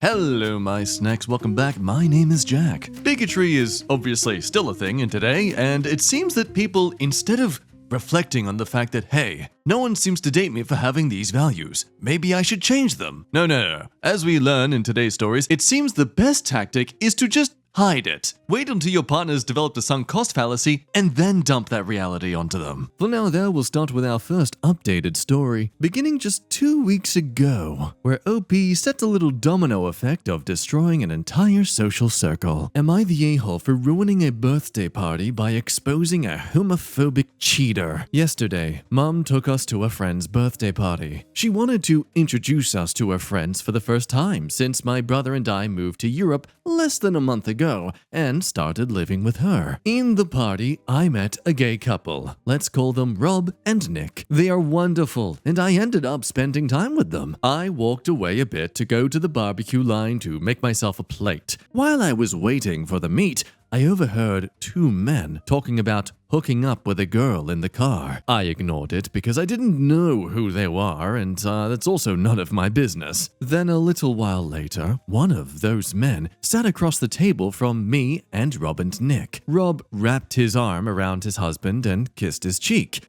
Hello, my snacks. Welcome back. My name is Jack. Bigotry is obviously still a thing in today, and it seems that people, instead of reflecting on the fact that, hey, no one seems to date me for having these values, maybe I should change them. No. As we learn in today's stories, it seems the best tactic is to just hide it. Wait until your partner's developed a sunk cost fallacy and then dump that reality onto them. For now though, we'll start with our first updated story, beginning just 2 weeks ago, where OP sets a little domino effect of destroying an entire social circle. Am I the a-hole for ruining a birthday party by exposing a homophobic cheater? Yesterday, Mom took us to a friend's birthday party. She wanted to introduce us to her friends for the first time since my brother and I moved to Europe less than a month ago and started living with her. In the party, I met a gay couple. Let's call them Rob and Nick. They are wonderful, and I ended up spending time with them. I walked away a bit to go to the barbecue line to make myself a plate. While I was waiting for the meat, I overheard two men talking about hooking up with a girl in the car. I ignored it because I didn't know who they were, and that's also none of my business. Then a little while later, one of those men sat across the table from me and Rob and Nick. Rob wrapped his arm around his husband and kissed his cheek,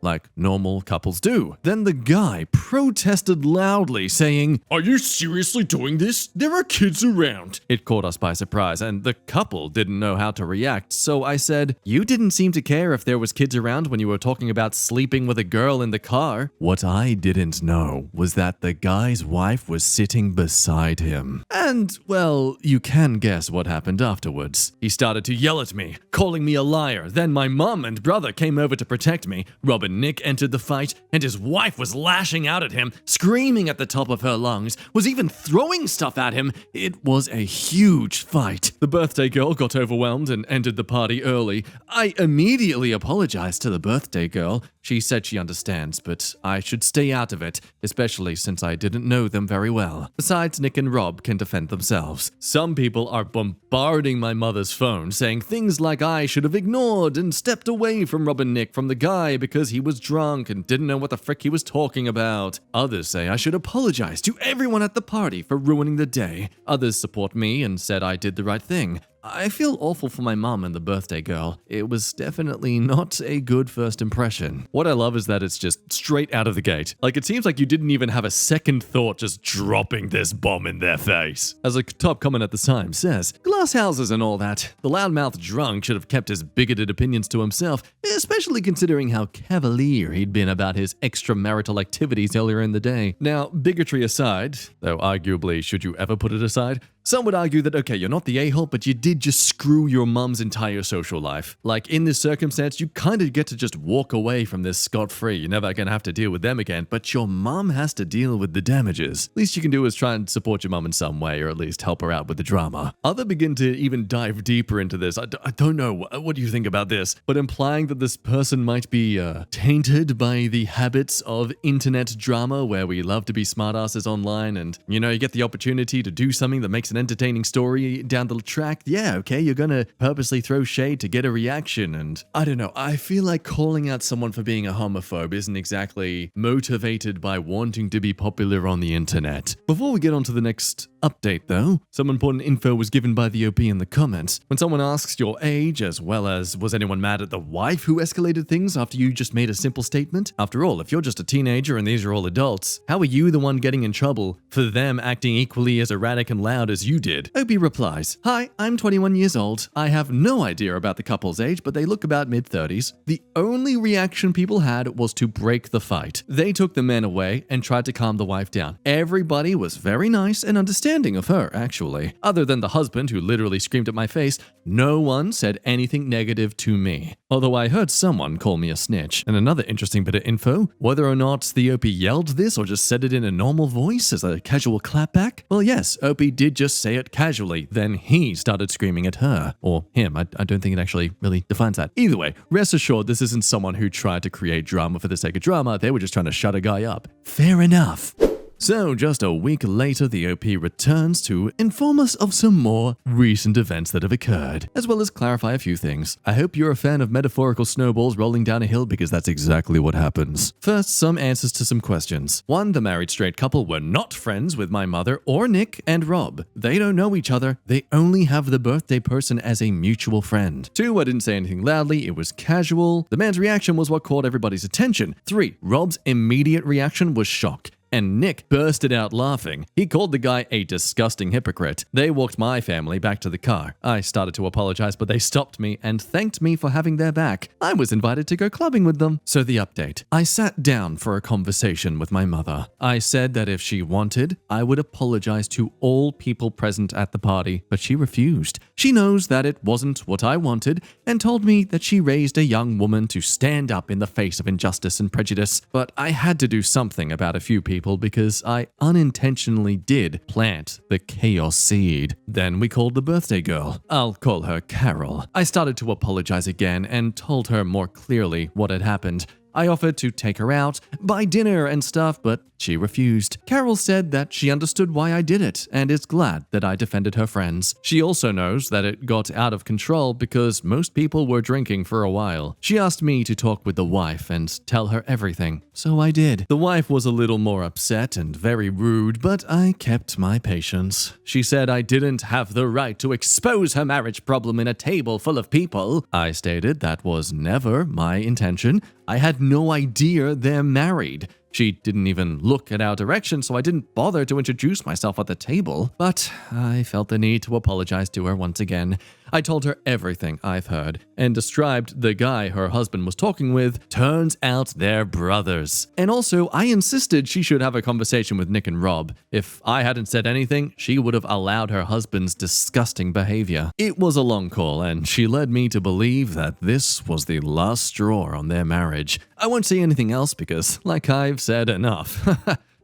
like normal couples do. Then the guy protested loudly, saying, "Are you seriously doing this? There are kids around." It caught us by surprise, and the couple didn't know how to react, so I said, "You didn't seem to care if there was kids around when you were talking about sleeping with a girl in the car." What I didn't know was that the guy's wife was sitting beside him. And, well, you can guess what happened afterwards. He started to yell at me, calling me a liar. Then my mom and brother came over to protect me. Rob and Nick entered the fight, and his wife was lashing out at him, screaming at the top of her lungs, was even throwing stuff at him. It was a huge fight. The birthday girl got overwhelmed and ended the party early. I immediately apologized to the birthday girl. She said she understands, but I should stay out of it, especially since I didn't know them very well. Besides, Nick and Rob can defend themselves. Some people are bombarding my mother's phone, saying things like I should have ignored and stepped away from Rob and Nick from the guy because he was drunk and didn't know what the frick he was talking about. Others say I should apologize to everyone at the party for ruining the day. Others support me and said I did the right thing. I feel awful for my mom and the birthday girl. It was definitely not a good first impression. What I love is that it's just straight out of the gate. Like, it seems like you didn't even have a second thought just dropping this bomb in their face. As a top comment at the time says, glass houses and all that. The loudmouth drunk should have kept his bigoted opinions to himself, especially considering how cavalier he'd been about his extramarital activities earlier in the day. Now, bigotry aside, though arguably should you ever put it aside, some would argue that, okay, you're not the a-hole, but you did just screw your mom's entire social life. Like, in this circumstance, you kind of get to just walk away from this scot-free. You're never gonna have to deal with them again, but your mom has to deal with the damages. Least you can do is try and support your mom in some way, or at least help her out with the drama. Others begin to even dive deeper into this. I don't know, what do you think about this? But implying that this person might be tainted by the habits of internet drama, where we love to be smartasses online, and, you get the opportunity to do something that makes an entertaining story down the track. Yeah, okay, you're gonna purposely throw shade to get a reaction, and I don't know, I feel like calling out someone for being a homophobe isn't exactly motivated by wanting to be popular on the internet. Before we get on to the next update though, some important info was given by the OP in the comments. When someone asks your age, as well as was anyone mad at the wife who escalated things after you just made a simple statement? After all, if you're just a teenager and these are all adults, how are you the one getting in trouble for them acting equally as erratic and loud as you did? OP replies, "Hi, I'm 21 years old. I have no idea about the couple's age, but they look about mid-30s. The only reaction people had was to break the fight. They took the men away and tried to calm the wife down. Everybody was very nice and understanding of her, actually. Other than the husband who literally screamed at my face, no one said anything negative to me. Although I heard someone call me a snitch." And another interesting bit of info, whether or not the OP yelled this or just said it in a normal voice as a casual clapback? Well, yes, OP did just say it casually. Then he started screaming at her. Or him. I don't think it actually really defines that. Either way, rest assured this isn't someone who tried to create drama for the sake of drama. They were just trying to shut a guy up. Fair enough. So just a week later, the OP returns to inform us of some more recent events that have occurred, as well as clarify a few things. I hope you're a fan of metaphorical snowballs rolling down a hill because that's exactly what happens. First, some answers to some questions. 1. The married straight couple were not friends with my mother or Nick and Rob. They don't know each other. They only have the birthday person as a mutual friend. 2. I didn't say anything loudly. It was casual. The man's reaction was what caught everybody's attention. 3. Rob's immediate reaction was shock, and Nick bursted out laughing. He called the guy a disgusting hypocrite. They walked my family back to the car. I started to apologize, but they stopped me and thanked me for having their back. I was invited to go clubbing with them. So the update. I sat down for a conversation with my mother. I said that if she wanted, I would apologize to all people present at the party, but she refused. She knows that it wasn't what I wanted and told me that she raised a young woman to stand up in the face of injustice and prejudice, but I had to do something about a few people because I unintentionally did plant the chaos seed. Then we called the birthday girl. I'll call her Carol. I started to apologize again and told her more clearly what had happened. I offered to take her out, buy dinner and stuff, but she refused. Carol said that she understood why I did it and is glad that I defended her friends. She also knows that it got out of control because most people were drinking for a while. She asked me to talk with the wife and tell her everything, so I did. The wife was a little more upset and very rude, but I kept my patience. She said I didn't have the right to expose her marriage problem in a table full of people. I stated that was never my intention. I had no idea they're married. She didn't even look at our direction, so I didn't bother to introduce myself at the table. But I felt the need to apologize to her once again. I told her everything I've heard and described the guy her husband was talking with. Turns out they're brothers. And also, I insisted she should have a conversation with Nick and Rob. If I hadn't said anything, she would have allowed her husband's disgusting behavior. It was a long call, and she led me to believe that this was the last straw on their marriage. I won't say anything else because, like I've said enough.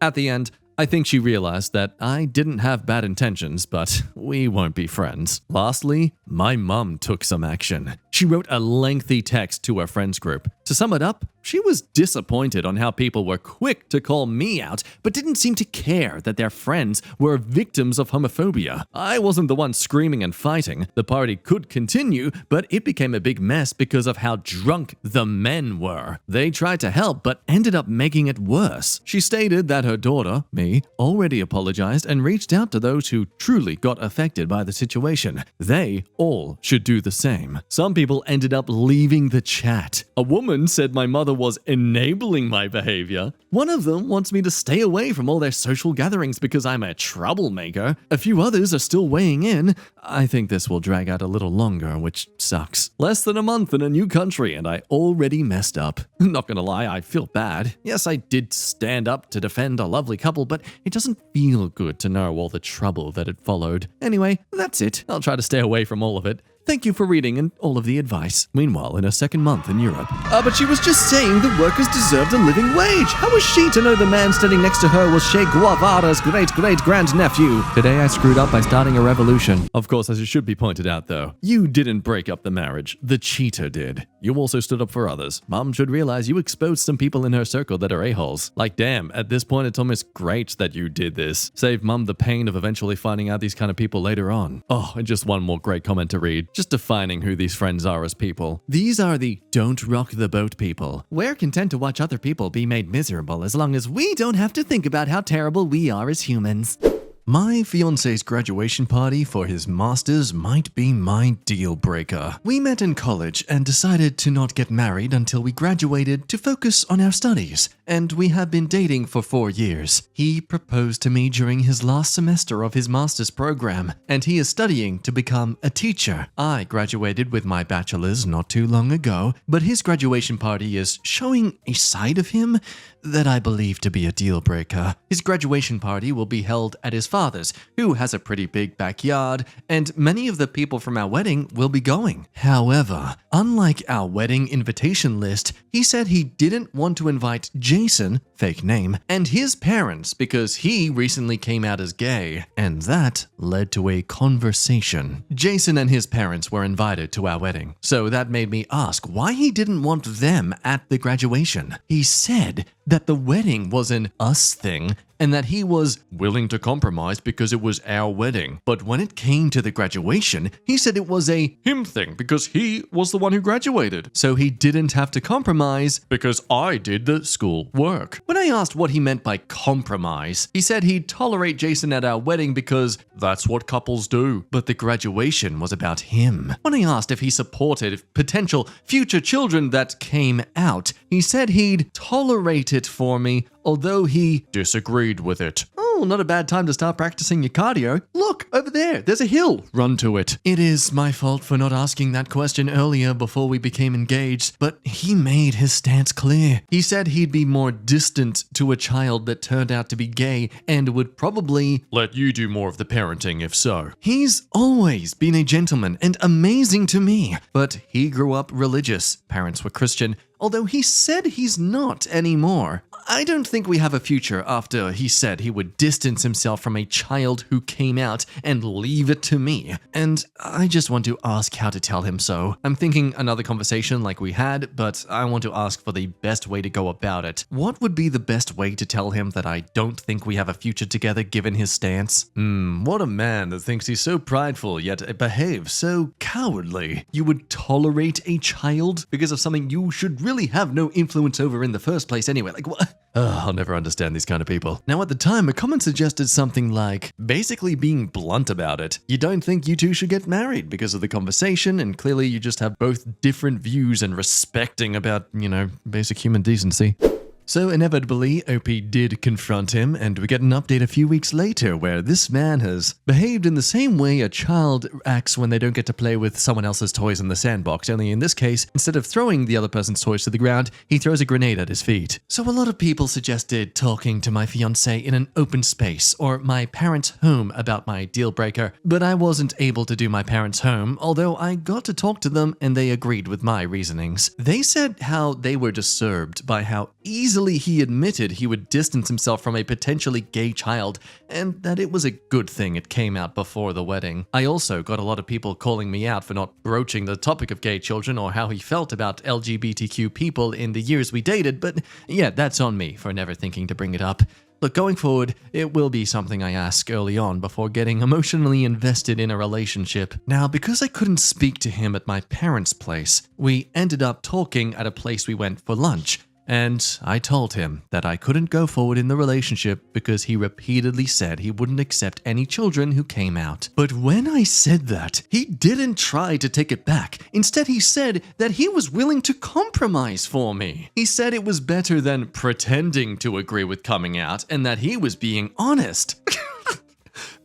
At the end, I think she realized that I didn't have bad intentions, but we won't be friends. Lastly, my mum took some action. She wrote a lengthy text to her friends group. To sum it up, she was disappointed on how people were quick to call me out, but didn't seem to care that their friends were victims of homophobia. I wasn't the one screaming and fighting. The party could continue, but it became a big mess because of how drunk the men were. They tried to help, but ended up making it worse. She stated that her daughter, me, already apologized and reached out to those who truly got affected by the situation. They all should do the same. Some people ended up leaving the chat. A woman said my mother was enabling my behavior. One of them wants me to stay away from all their social gatherings because I'm a troublemaker. A few others are still weighing in. I think this will drag out a little longer, which sucks. Less than a month in a new country and I already messed up. Not gonna lie, I feel bad. Yes, I did stand up to defend a lovely couple, but it doesn't feel good to know all the trouble that had followed. Anyway, that's it. I'll try to stay away from all of it. Thank you for reading and all of the advice. Meanwhile, in her second month in Europe. But she was just saying the workers deserved a living wage. How was she to know the man standing next to her was Che Guevara's great-great-grandnephew? Today I screwed up by starting a revolution. Of course, as it should be pointed out though, you didn't break up the marriage. The cheater did. You also stood up for others. Mom should realize you exposed some people in her circle that are a-holes. Like damn, at this point it's almost great that you did this. Save Mom the pain of eventually finding out these kind of people later on. Oh, and just one more great comment to read. Just defining who these friends are as people. These are the don't rock the boat people. We're content to watch other people be made miserable as long as we don't have to think about how terrible we are as humans. My fiance's graduation party for his master's might be my deal breaker. We met in college and decided to not get married until we graduated to focus on our studies, and we have been dating for 4 years. He proposed to me during his last semester of his master's program, and he is studying to become a teacher. I graduated with my bachelor's not too long ago, but his graduation party is showing a side of him that I believe to be a deal breaker. His graduation party will be held at his father's, who has a pretty big backyard, and many of the people from our wedding will be going. However, unlike our wedding invitation list, he said he didn't want to invite Jason, fake name, and his parents because he recently came out as gay, and that led to a conversation. Jason and his parents were invited to our wedding, so that made me ask why he didn't want them at the graduation. He said that the wedding was an us thing and that he was willing to compromise because it was our wedding. But when it came to the graduation, he said it was a him thing because he was the one who graduated. So he didn't have to compromise because I did the school work. When I asked what he meant by compromise, he said he'd tolerate Jason at our wedding because that's what couples do. But the graduation was about him. When I asked if he supported potential future children that came out, he said he'd tolerate it for me, although he disagreed with it. Oh, not a bad time to start practicing your cardio. Look, over there, there's a hill. Run to it. It is my fault for not asking that question earlier before we became engaged, but he made his stance clear. He said he'd be more distant to a child that turned out to be gay and would probably let you do more of the parenting if so. He's always been a gentleman and amazing to me, but he grew up religious. Parents were Christian, although he said he's not anymore. I don't think we have a future after he said he would distance himself from a child who came out and leave it to me. And I just want to ask how to tell him so. I'm thinking another conversation like we had, but I want to ask for the best way to go about it. What would be the best way to tell him that I don't think we have a future together given his stance? What a man that thinks he's so prideful yet behaves so cowardly. You would tolerate a child because of something you should really have no influence over in the first place anyway. Like, what? I'll never understand these kind of people. Now, at the time, a comment suggested something like, basically being blunt about it. You don't think you two should get married because of the conversation, and clearly you just have both different views and respecting about, basic human decency. So inevitably, OP did confront him, and we get an update a few weeks later where this man has behaved in the same way a child acts when they don't get to play with someone else's toys in the sandbox, only in this case, instead of throwing the other person's toys to the ground, he throws a grenade at his feet. So a lot of people suggested talking to my fiance in an open space or my parents' home about my deal breaker, but I wasn't able to do my parents' home, although I got to talk to them and they agreed with my reasonings. They said how they were disturbed by how easily he admitted he would distance himself from a potentially gay child, and that it was a good thing it came out before the wedding. I also got a lot of people calling me out for not broaching the topic of gay children or how he felt about LGBTQ people in the years we dated, but yeah, that's on me for never thinking to bring it up. Look, going forward, it will be something I ask early on before getting emotionally invested in a relationship. Now, because I couldn't speak to him at my parents' place, we ended up talking at a place we went for lunch. And I told him that I couldn't go forward in the relationship because he repeatedly said he wouldn't accept any children who came out. But when I said that, he didn't try to take it back. Instead, he said that he was willing to compromise for me. He said it was better than pretending to agree with coming out and that he was being honest.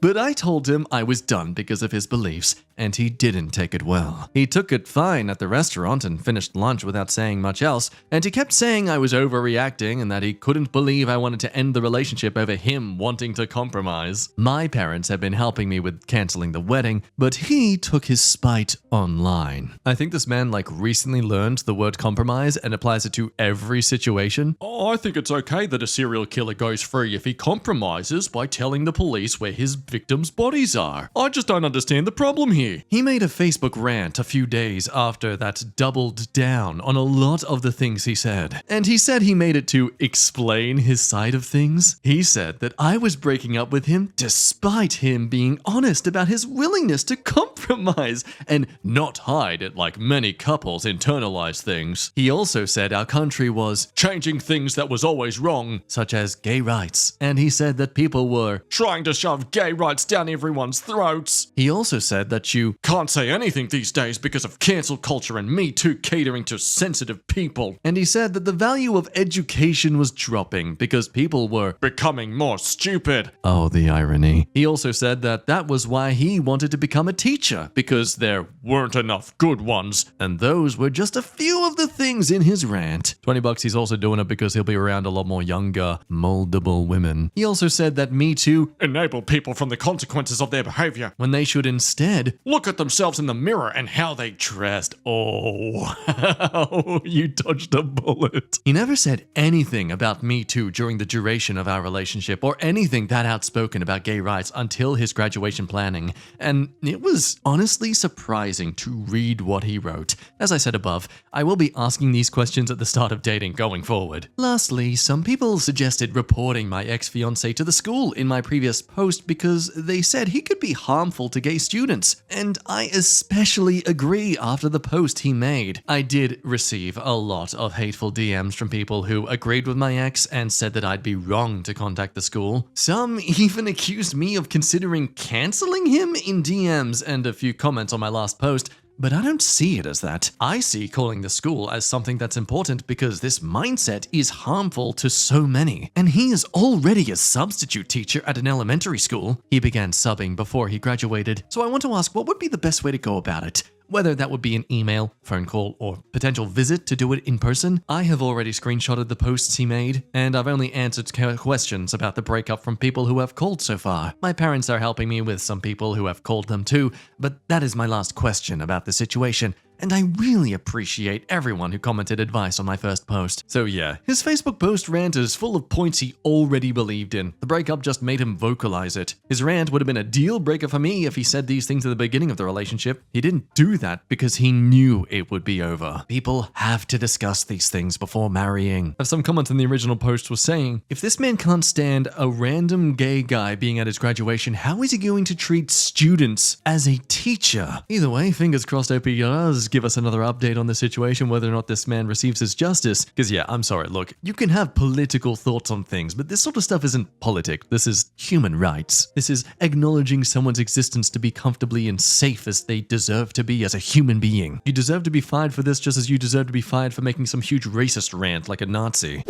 But I told him I was done because of his beliefs, and he didn't take it well. He took it fine at the restaurant and finished lunch without saying much else, and he kept saying I was overreacting and that he couldn't believe I wanted to end the relationship over him wanting to compromise. My parents have been helping me with canceling the wedding, but he took his spite online. I think this man recently learned the word compromise and applies it to every situation. Oh, I think it's okay that a serial killer goes free if he compromises by telling the police where his victims' bodies are. I just don't understand the problem here. He made a Facebook rant a few days after that doubled down on a lot of the things he said. And he said he made it to explain his side of things. He said that I was breaking up with him despite him being honest about his willingness to compromise and not hide it like many couples internalize things. He also said our country was changing things that was always wrong, such as gay rights. And he said that people were trying to shove gay rights down everyone's throats. He also said that you can't say anything these days because of cancel culture and Me Too catering to sensitive people. And he said that the value of education was dropping because people were becoming more stupid. Oh, the irony. He also said that that was why he wanted to become a teacher, because there weren't enough good ones. And those were just a few of the things in his rant. $20 he's also doing it because he'll be around a lot more younger, moldable women. He also said that Me Too enabled people from on the consequences of their behavior, when they should instead look at themselves in the mirror and how they dressed. Oh, you dodged a bullet. He never said anything about Me Too during the duration of our relationship or anything that outspoken about gay rights until his graduation planning, and it was honestly surprising to read what he wrote. As I said above, I will be asking these questions at the start of dating going forward. Lastly, some people suggested reporting my ex-fiancé to the school in my previous post because they said he could be harmful to gay students, and I especially agree after the post he made. I did receive a lot of hateful DMs from people who agreed with my ex and said that I'd be wrong to contact the school. Some even accused me of considering canceling him in DMs and a few comments on my last post. But I don't see it as that. I see calling the school as something that's important because this mindset is harmful to so many. And he is already a substitute teacher at an elementary school. He began subbing before he graduated. So I want to ask, what would be the best way to go about it? Whether that would be an email, phone call, or potential visit to do it in person. I have already screenshotted the posts he made, and I've only answered questions about the breakup from people who have called so far. My parents are helping me with some people who have called them too, but that is my last question about the situation. And I really appreciate everyone who commented advice on my first post. So yeah, his Facebook post rant is full of points he already believed in. The breakup just made him vocalize it. His rant would have been a deal breaker for me if he said these things at the beginning of the relationship. He didn't do that because he knew it would be over. People have to discuss these things before marrying. As some comments in the original post was saying, if this man can't stand a random gay guy being at his graduation, how is he going to treat students as a teacher? Either way, fingers crossed OP does give us another update on the situation, whether or not this man receives his justice. Because yeah, I'm sorry, look, you can have political thoughts on things, but this sort of stuff isn't politic. This is human rights. This is acknowledging someone's existence to be comfortably and safe as they deserve to be as a human being. You deserve to be fired for this just as you deserve to be fired for making some huge racist rant like a Nazi.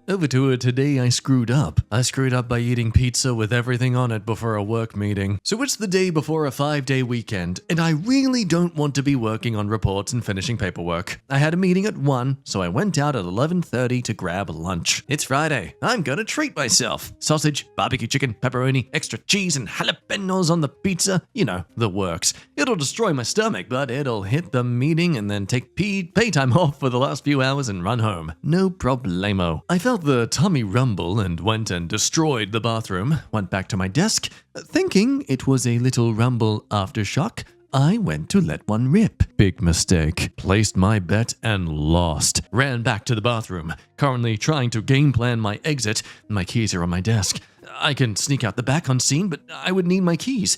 Over to it, today I screwed up. I screwed up by eating pizza with everything on it before a work meeting. So it's the day before a 5-day weekend, and I really don't want to be working on reports and finishing paperwork. I had a meeting at 1, so I went out at 11:30 to grab lunch. It's Friday. I'm gonna treat myself. Sausage, barbecue chicken, pepperoni, extra cheese, and jalapenos on the pizza. You know, the works. It'll destroy my stomach, but it'll hit the meeting and then take pay time off for the last few hours and run home. No problemo. I felt the tummy rumble and went and destroyed the bathroom. Went back to my desk, thinking it was a little rumble aftershock. I went to let one rip. Big mistake. Placed my bet and lost. Ran back to the bathroom. Currently trying to game plan my exit. My keys are on my desk. I can sneak out the back unseen, but I would need my keys.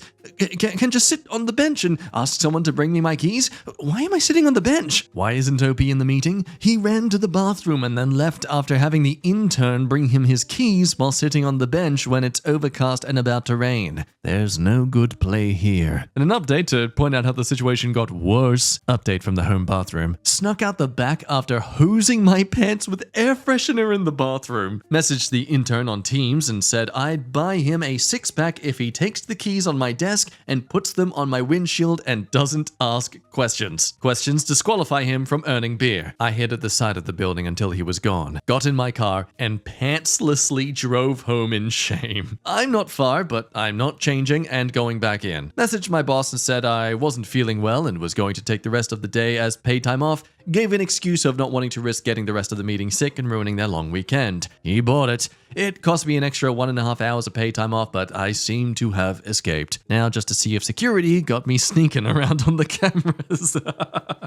Can just sit on the bench and ask someone to bring me my keys? Why am I sitting on the bench? Why isn't Opie in the meeting? He ran to the bathroom and then left after having the intern bring him his keys while sitting on the bench when it's overcast and about to rain. There's no good play here. And an update to point out how the situation got worse. Update from the home bathroom. Snuck out the back after hosing my pants with air freshener in the bathroom. Messaged the intern on Teams and said I'd buy him a 6-pack if he takes the keys on my desk and puts them on my windshield and doesn't ask questions. Questions disqualify him from earning beer. I hid at the side of the building until he was gone, got in my car, and pantslessly drove home in shame. I'm not far, but I'm not changing and going back in. Messaged my boss and said I wasn't feeling well and was going to take the rest of the day as paid time off. Gave an excuse of not wanting to risk getting the rest of the meeting sick and ruining their long weekend. He bought it. It cost me an extra 1.5 hours of paid time off, but I seem to have escaped. Now just to see if security got me sneaking around on the cameras.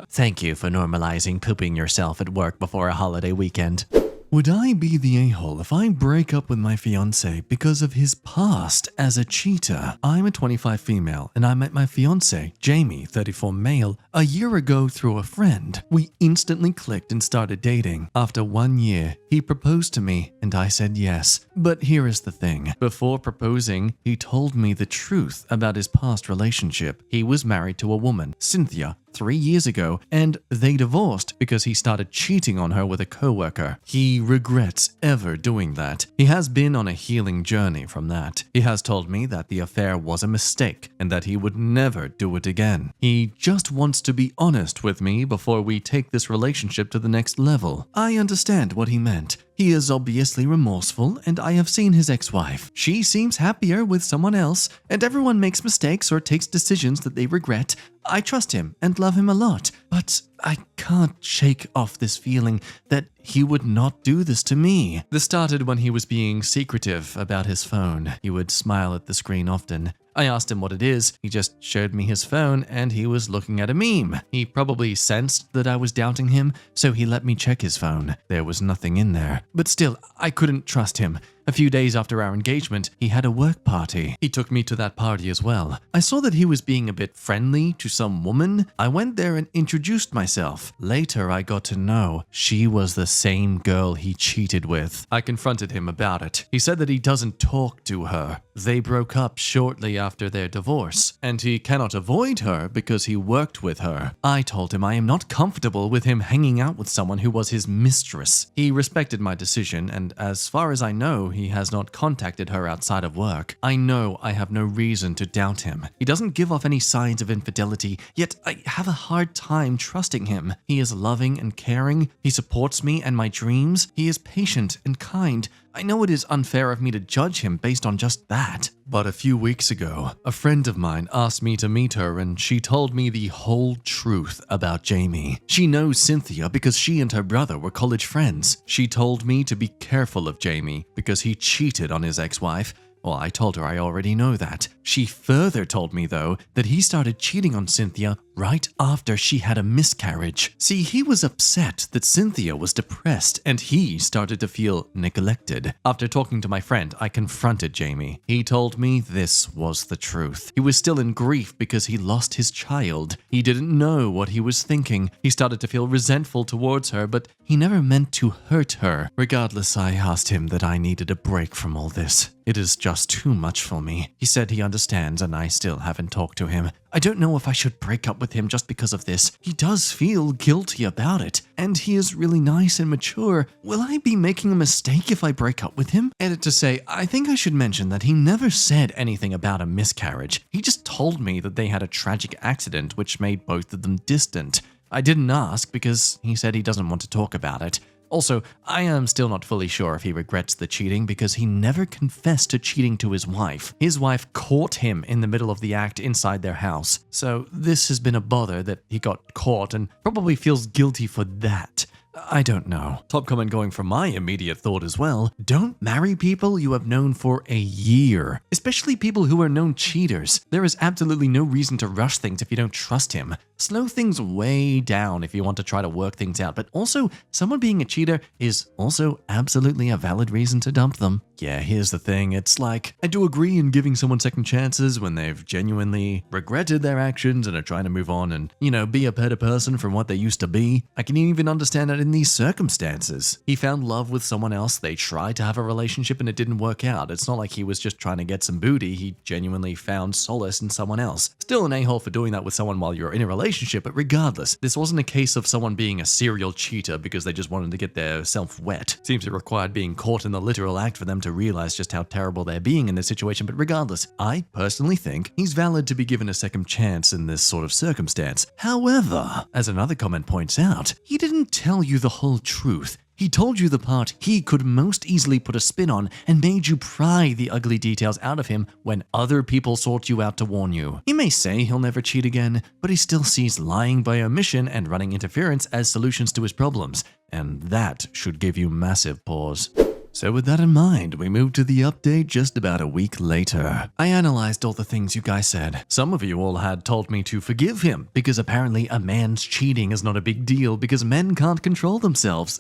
Thank you for normalizing pooping yourself at work before a holiday weekend. Would I be the a-hole if I break up with my fiance because of his past as a cheater? I'm a 25 female and I met my fiance, Jamie, 34 male, a year ago through a friend. We instantly clicked and started dating. After 1 year, he proposed to me and I said yes. But here is the thing. Before proposing, he told me the truth about his past relationship. He was married to a woman, Cynthia, 3 years ago, and they divorced because he started cheating on her with a coworker. He regrets ever doing that. He has been on a healing journey from that. He has told me that the affair was a mistake and that he would never do it again. He just wants to be honest with me before we take this relationship to the next level. I understand what he meant. He is obviously remorseful, and I have seen his ex-wife. She seems happier with someone else, and everyone makes mistakes or takes decisions that they regret. I trust him and love him a lot, but I can't shake off this feeling that he would not do this to me. This started when he was being secretive about his phone. He would smile at the screen often. I asked him what it is. He just showed me his phone and he was looking at a meme. He probably sensed that I was doubting him, so he let me check his phone. There was nothing in there. But still, I couldn't trust him. A few days after our engagement, he had a work party. He took me to that party as well. I saw that he was being a bit friendly to some woman. I went there and introduced myself. Later, I got to know she was the same girl he cheated with. I confronted him about it. He said that he doesn't talk to her. They broke up shortly after their divorce, and he cannot avoid her because he worked with her. I told him I am not comfortable with him hanging out with someone who was his mistress. He respected my decision, and as far as I know, he has not contacted her outside of work. I know I have no reason to doubt him. He doesn't give off any signs of infidelity, yet I have a hard time trusting him. He is loving and caring. He supports me and my dreams. He is patient and kind. I know it is unfair of me to judge him based on just that. But a few weeks ago, a friend of mine asked me to meet her and she told me the whole truth about Jamie. She knows Cynthia because she and her brother were college friends. She told me to be careful of Jamie because he cheated on his ex-wife. Well, I told her I already know that. She further told me, though, that he started cheating on Cynthia right after she had a miscarriage. See, he was upset that Cynthia was depressed and he started to feel neglected. After talking to my friend, I confronted Jamie. He told me this was the truth. He was still in grief because he lost his child. He didn't know what he was thinking. He started to feel resentful towards her, but he never meant to hurt her. Regardless, I asked him that I needed a break from all this. It is just too much for me. He said he understands and I still haven't talked to him. I don't know if I should break up with him just because of this. He does feel guilty about it, and he is really nice and mature. Will I be making a mistake if I break up with him? Edit to say, I think I should mention that he never said anything about a miscarriage. He just told me that they had a tragic accident which made both of them distant. I didn't ask because he said he doesn't want to talk about it. Also, I am still not fully sure if he regrets the cheating because he never confessed to cheating to his wife. His wife caught him in the middle of the act inside their house. So this has been a bother that he got caught and probably feels guilty for that. I don't know. Top comment going from my immediate thought as well. Don't marry people you have known for a year, especially people who are known cheaters. There is absolutely no reason to rush things if you don't trust him. Slow things way down if you want to try to work things out, but also someone being a cheater is also absolutely a valid reason to dump them. Yeah, here's the thing. It's like, I do agree in giving someone second chances when they've genuinely regretted their actions and are trying to move on and, be a better person from what they used to be. I can even understand that in these circumstances. He found love with someone else, they tried to have a relationship and it didn't work out. It's not like he was just trying to get some booty, he genuinely found solace in someone else. Still an a-hole for doing that with someone while you're in a relationship, but regardless, this wasn't a case of someone being a serial cheater because they just wanted to get their self wet. Seems it required being caught in the literal act for them to realize just how terrible they're being in this situation, but regardless, I personally think he's valid to be given a second chance in this sort of circumstance. However, as another comment points out, he didn't tell you the whole truth. He told you the part he could most easily put a spin on and made you pry the ugly details out of him when other people sought you out to warn you. He may say he'll never cheat again, but he still sees lying by omission and running interference as solutions to his problems, and that should give you massive pause. So with that in mind, we move to the update just about a week later. I analyzed all the things you guys said. Some of you all had told me to forgive him because apparently a man's cheating is not a big deal because men can't control themselves.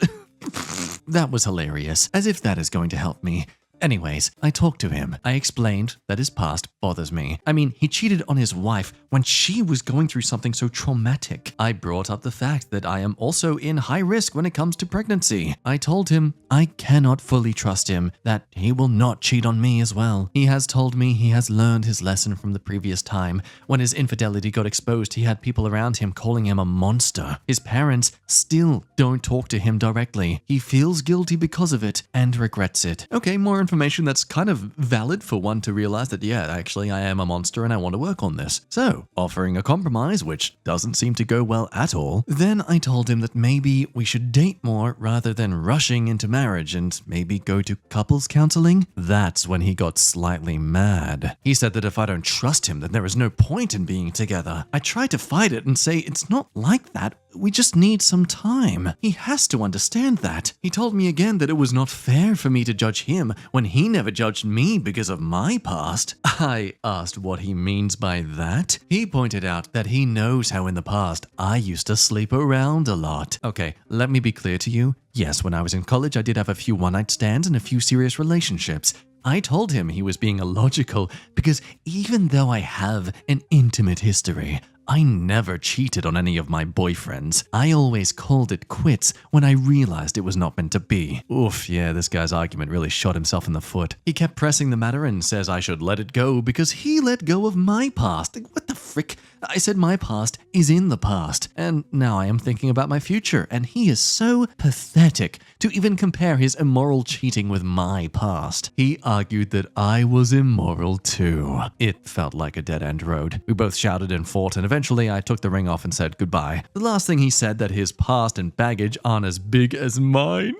That was hilarious, as if that is going to help me. Anyways, I talked to him. I explained that his past bothers me. I mean, he cheated on his wife when she was going through something so traumatic. I brought up the fact that I am also in high risk when it comes to pregnancy. I told him I cannot fully trust him, that he will not cheat on me as well. He has told me he has learned his lesson from the previous time. When his infidelity got exposed, he had people around him calling him a monster. His parents still don't talk to him directly. He feels guilty because of it and regrets it. Okay, more information that's kind of valid for one to realize that, yeah, actually I am a monster and I want to work on this. So, offering a compromise, which doesn't seem to go well at all, then I told him that maybe we should date more rather than rushing into marriage and maybe go to couples counseling. That's when he got slightly mad. He said that if I don't trust him, then there is no point in being together. I tried to fight it and say it's not like that. We just need some time. He has to understand that. He told me again that it was not fair for me to judge him when he never judged me because of my past. I asked what he means by that. He pointed out that he knows how in the past I used to sleep around a lot. Okay, let me be clear to you. Yes, when I was in college, I did have a few one-night stands and a few serious relationships. I told him he was being illogical because even though I have an intimate history, I never cheated on any of my boyfriends. I always called it quits when I realized it was not meant to be. Oof, yeah, this guy's argument really shot himself in the foot. He kept pressing the matter and says I should let it go because he let go of my past. What the frick? I said my past is in the past, and now I am thinking about my future, and he is so pathetic to even compare his immoral cheating with my past. He argued that I was immoral too. It felt like a dead-end road. We both shouted and fought, and eventually I took the ring off and said goodbye. The last thing he said that his past and baggage aren't as big as mine.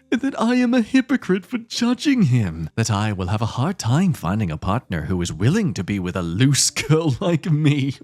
And that I am a hypocrite for judging him. That I will have a hard time finding a partner who is willing to be with a loose girl like me.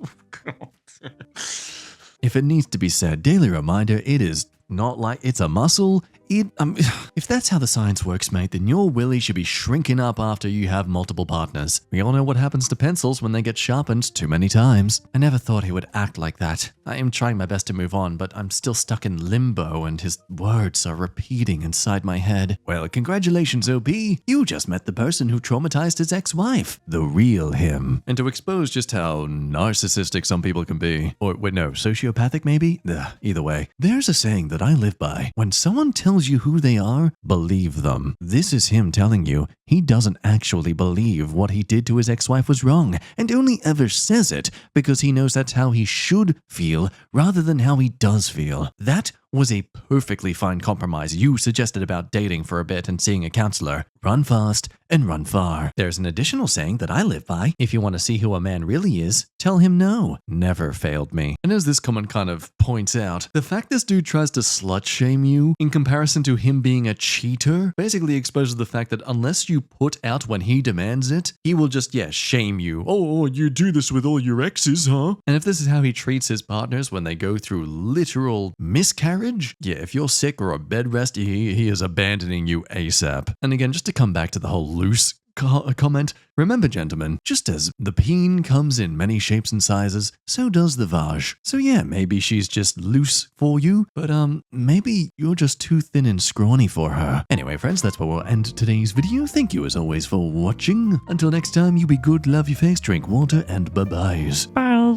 If it needs to be said, daily reminder, it is not like it's a muscle. If that's how the science works, mate, then your willy should be shrinking up after you have multiple partners. We all know what happens to pencils when they get sharpened too many times. I never thought he would act like that. I am trying my best to move on, but I'm still stuck in limbo and his words are repeating inside my head. Well, congratulations, OP. You just met the person who traumatized his ex-wife. The real him. And to expose just how narcissistic some people can be. Or, wait, no, sociopathic maybe? Either way. There's a saying that I live by. When someone tells you who they are, believe them. This is him telling you he doesn't actually believe what he did to his ex-wife was wrong, and only ever says it because he knows that's how he should feel rather than how he does feel. That was a perfectly fine compromise you suggested about dating for a bit and seeing a counselor. Run fast and run far. There's an additional saying that I live by. If you want to see who a man really is, tell him no. Never failed me. And as this comment kind of points out, the fact this dude tries to slut shame you in comparison to him being a cheater basically exposes the fact that unless you put out when he demands it, he will just, shame you. Oh, you do this with all your exes, huh? And if this is how he treats his partners when they go through literal miscarriage, if you're sick or a bed rest, he is abandoning you ASAP. And again, just to come back to the whole loose comment, remember gentlemen, just as the peen comes in many shapes and sizes, so does the vag. So yeah, maybe she's just loose for you, but maybe you're just too thin and scrawny for her. Anyway friends, that's where we'll end today's video. Thank you as always for watching. Until next time, you be good, love your face, drink water, and bye-byes. Bye.